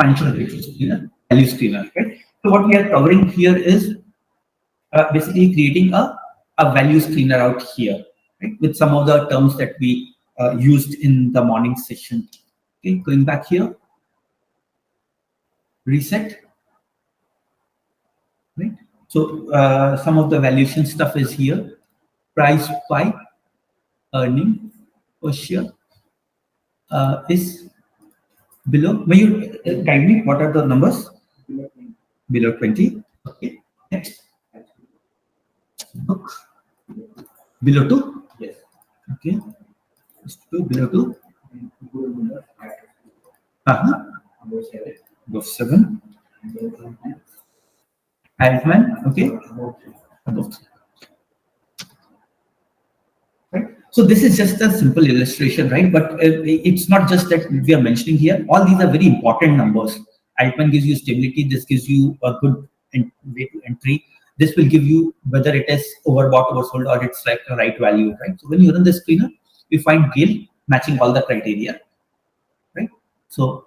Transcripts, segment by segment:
financial ratios, value screener, right? So what we are covering here is basically creating a value screener out here, right? With some of the terms that we used in the morning session. Okay, going back here, reset, right? So some of the valuation stuff is here. Price by earning per share is below. May you guide me? What are the numbers? Below 20. Okay. Next. Book. Below 2. Yes. Okay. Below 2. Above 7. Altman. Okay. Above 3. Right. So this is just a simple illustration, right? But it's not just that we are mentioning here. All these are very important numbers. Altman gives you stability. This gives you a good way to entry. This will give you whether it is overbought, oversold, or it's like a right value, right? So when you run the screener, you find GALE matching all the criteria, right? So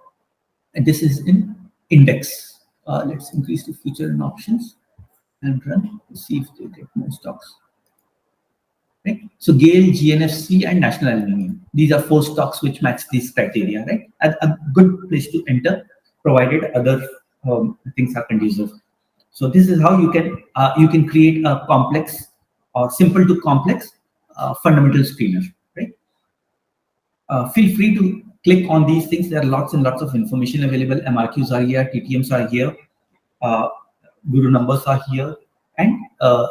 and this is in index. Let's increase the future and options and run to see if they get more stocks. Right? So GALE, GNFC, and National Aluminium. These are 4 stocks which match these criteria, right? A good place to enter, provided other things are conducive. So this is how you can create a complex or simple to complex fundamental screener, right? Feel free to click on these things. There are lots and lots of information available. MRQs are here, TTMs are here, Guru numbers are here, and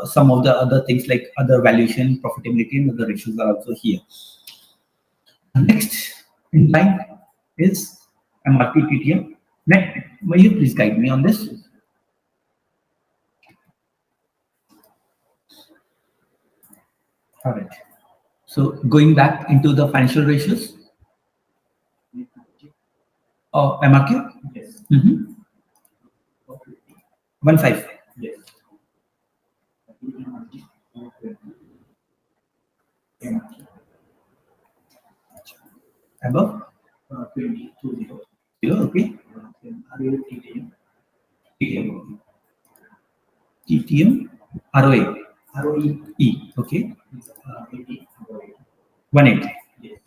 some of the other things like other valuation, profitability, and other ratios are also here. Next in line is MRQ TTM. Next, will you please guide me on this? All right. So going back into the financial ratios. Oh, MRQ? Yes. 1.5. Yes. Above? 20. Okay. TTM, ROA. ROE. Okay. 1.8. Yes.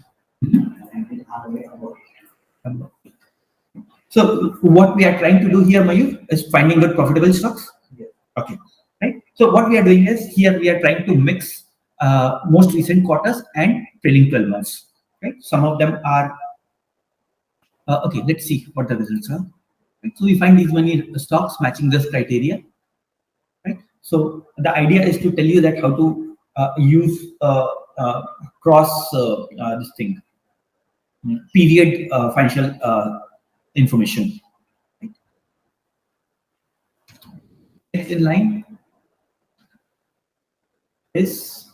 So what we are trying to do here, Mayur, is finding good profitable stocks. Yes. Okay. Right. So what we are doing is here we are trying to mix most recent quarters and trailing 12 months. Right. Some of them are okay. Let's see what the results are. Right. So we find these many stocks matching this criteria. Right. So the idea is to tell you that how to use cross this thing period financial information. Right. Next in line is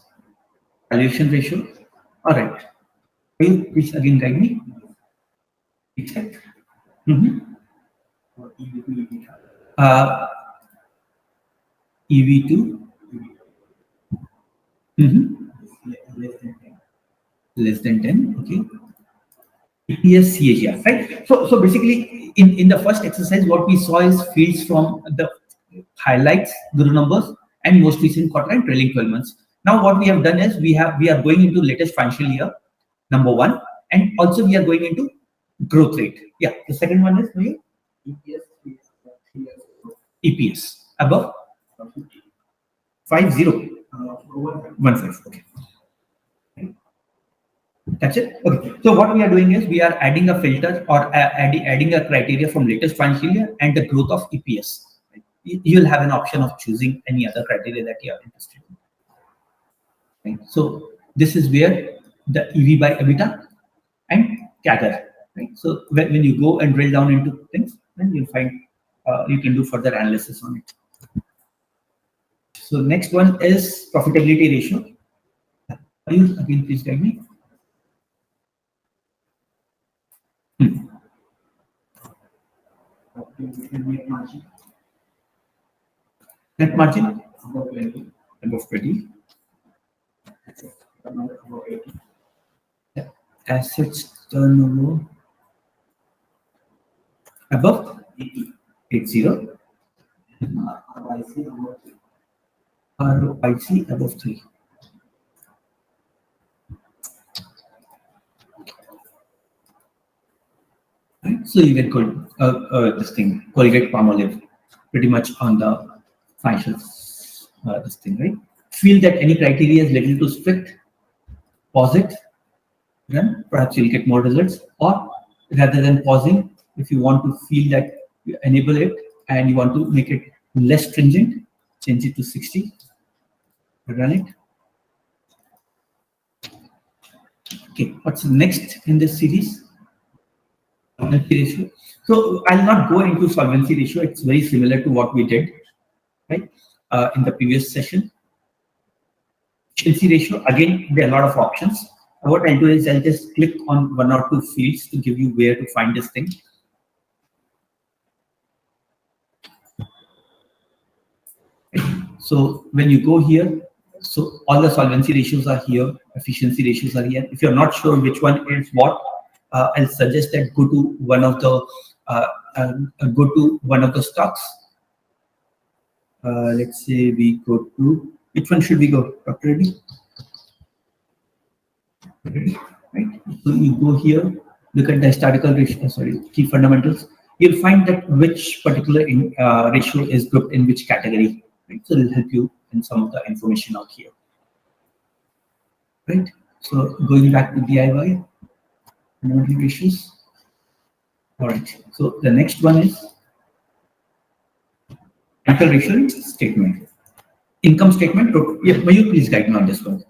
valuation ratio. All right. Will you please again guide me? Check. EV2. Less than 10. Okay. EPS CAGR, right? So basically in the first exercise, what we saw is fields from the highlights, Guru numbers, and most recent quarter and trailing 12 months. Now what we have done is we are going into latest financial year, number 1, and also we are going into growth rate. Yeah, the second one is EPS above 50. 15. Okay. That's it. Okay. So what we are doing is we are adding a filter or adding a criteria from latest financial year and the growth of EPS. You'll have an option of choosing any other criteria that you are interested in. Right? So this is where the EV by EBITDA and CAGR. Right? So when you go and drill down into things, then you'll find you can do further analysis on it. So next one is profitability ratio. Are you again please guide me? Net margin above 20. Assets turnover above 80, ROIC above 3. Right? So you get good, this thing, Colgate Palmolive, pretty much on the financial this thing, right? Feel that any criteria is little too strict, pause it, then perhaps you'll get more results. Or rather than pausing, if you want to feel that you enable it and you want to make it less stringent, change it to 60, run it. Okay, what's next in this series? Solvency ratio. So I'll not go into solvency ratio. It's very similar to what we did, right, in the previous session. Efficiency ratio, again, there are a lot of options. What I'll do is I'll just click on one or two fields to give you where to find this thing. So when you go here, so all the solvency ratios are here, efficiency ratios are here. If you're not sure which one is what, I'll suggest that go to one of the stocks. Let's say we go to, which one should we go? Dr. Reddy? Right. So you go here, look at the historical ratio, key fundamentals. You'll find that which particular ratio is grouped in which category. Right? So it'll help you in some of the information out here. Right. So going back to DIY, fundamental ratios. All right. So the next one is financial ratio statement. Income statement. Yeah, may you please guide me on this one?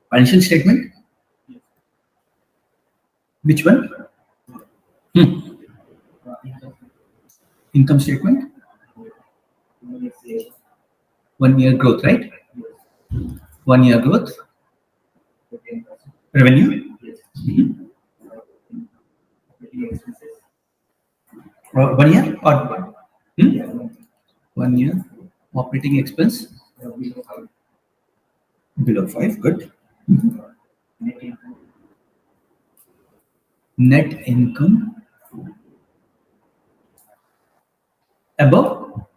Financial statement. Which one? Income statement. 1 year growth, right? 1 year growth. Revenue. Mm-hmm. 1 year or 1 year operating expense below 5. Good. Net income above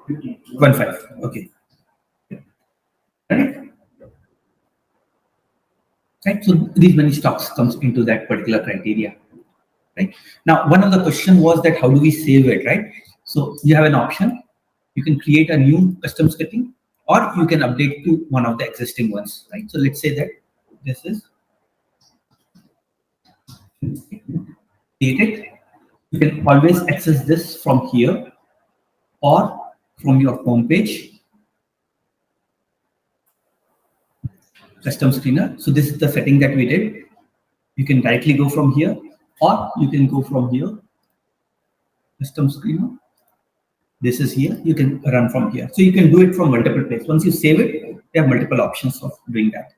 1.5. Okay. Right. So these many stocks comes into that particular criteria. Right. Now, one of the question was that how do we save it, right? So you have an option. You can create a new custom scripting, or you can update to one of the existing ones, right? So let's say that this is created. You can always access this from here or from your home page. Custom screener. So this is the setting that we did. You can directly go from here, or you can go from here. Custom screener. This is here. You can run from here. So you can do it from multiple places. Once you save it, there are multiple options of doing that.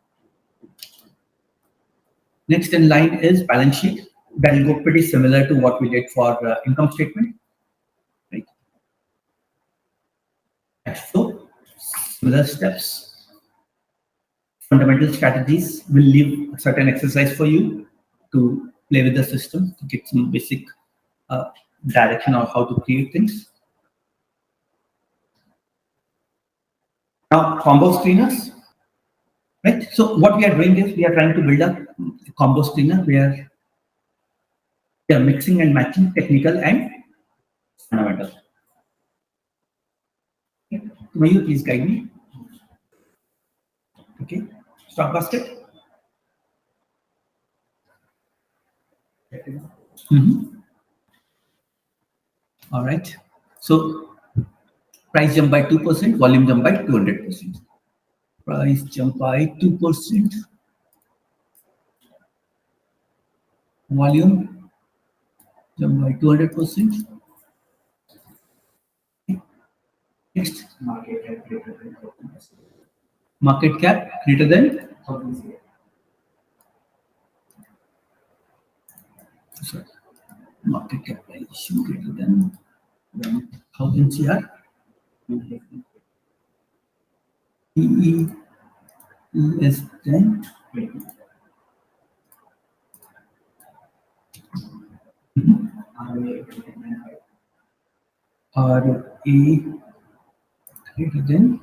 Next in line is balance sheet. That will go pretty similar to what we did for income statement. Right. Cash flow. Similar steps. Fundamental strategies will leave a certain exercise for you to play with the system to get some basic direction on how to create things. Now, combo screeners, right? So what we are doing is we are trying to build a combo screener where we are mixing and matching technical and fundamental. Okay. May you please guide me? Okay. Stock basket. All right. So price jump by 2%, volume jump by 200%. Price jump by 2%, volume jump by 200%. Next, market cap greater than sorry, market capitalization greater than 1,000 CR. PE less than 20. ROA greater than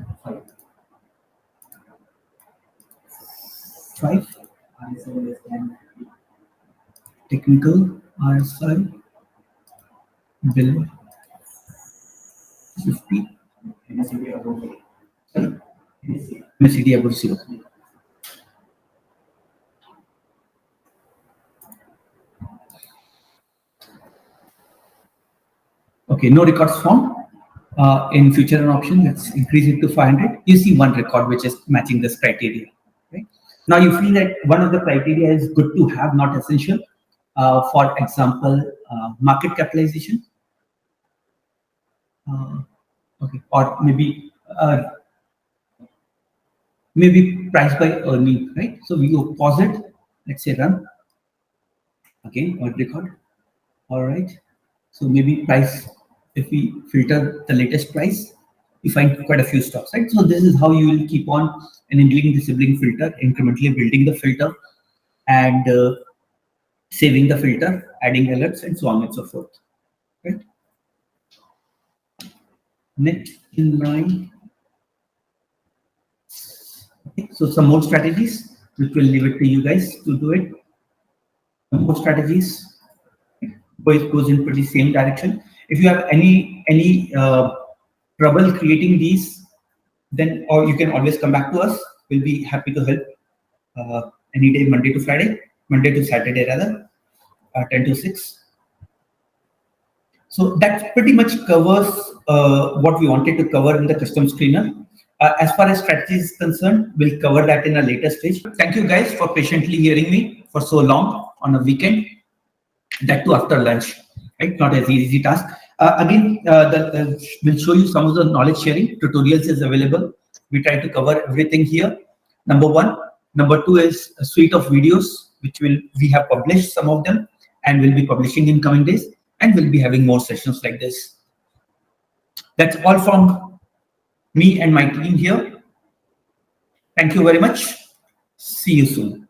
5. Technical RSI below 50. MACD above 0. Okay, no records formed. In future and option, let's increase it to 500. You see one record which is matching this criteria. Right? Now you feel that one of the criteria is good to have, not essential. For example, market capitalization. Okay, or maybe price by earning, right? So we go pause it. Let's say run again or record. All right. So maybe price. If we filter the latest price, you find quite a few stocks, right? So this is how you will keep on enabling the sibling filter, incrementally building the filter, and saving the filter, adding alerts, and so on and so forth. Right? Net in line. Okay. So some more strategies, which will leave it to you guys to do it. Some more strategies. Goes in pretty same direction. If you have any trouble creating these, then or you can always come back to us. We'll be happy to help any day, Monday to Saturday rather, 10 to 6. So that pretty much covers what we wanted to cover in the custom screener. As far as strategy is concerned, we'll cover that in a later stage. Thank you guys for patiently hearing me for so long on a weekend. That too after lunch, right? Not an easy task. Again, we'll show you some of the knowledge sharing tutorials is available. We try to cover everything here. Number one. Number two is a suite of videos, which we have published some of them and will be publishing in coming days, and we'll be having more sessions like this. That's all from me and my team here. Thank you very much. See you soon.